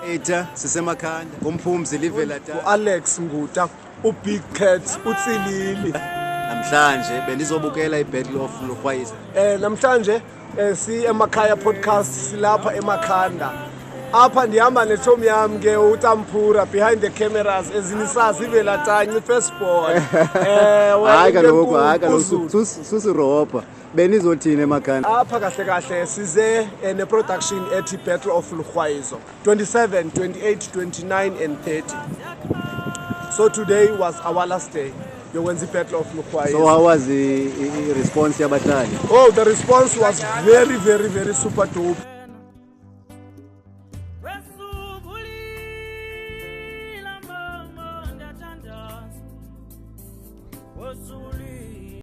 Eta sisemakhanda kumphumzi live lata Alex Nguta uBig Cat uTsilili namhlanje benizobukela iBattle of Lukhwayiza namhlanje si emakhaya podcast silapha emakhanda apha ndihamba neTom yami ke uTampura behind the cameras ezinisasa ivelatanye firstborn hayi kaloku susiropa benizothina emakhanda apha kahle kahle size neproduction ethi Battle of Lukhwayizo 27 28 29 and 30. So today was our last day yokwenza iBattle of Lukhwayizo. So how was the response yabahlali? Oh, the response was very super dope. Wasuli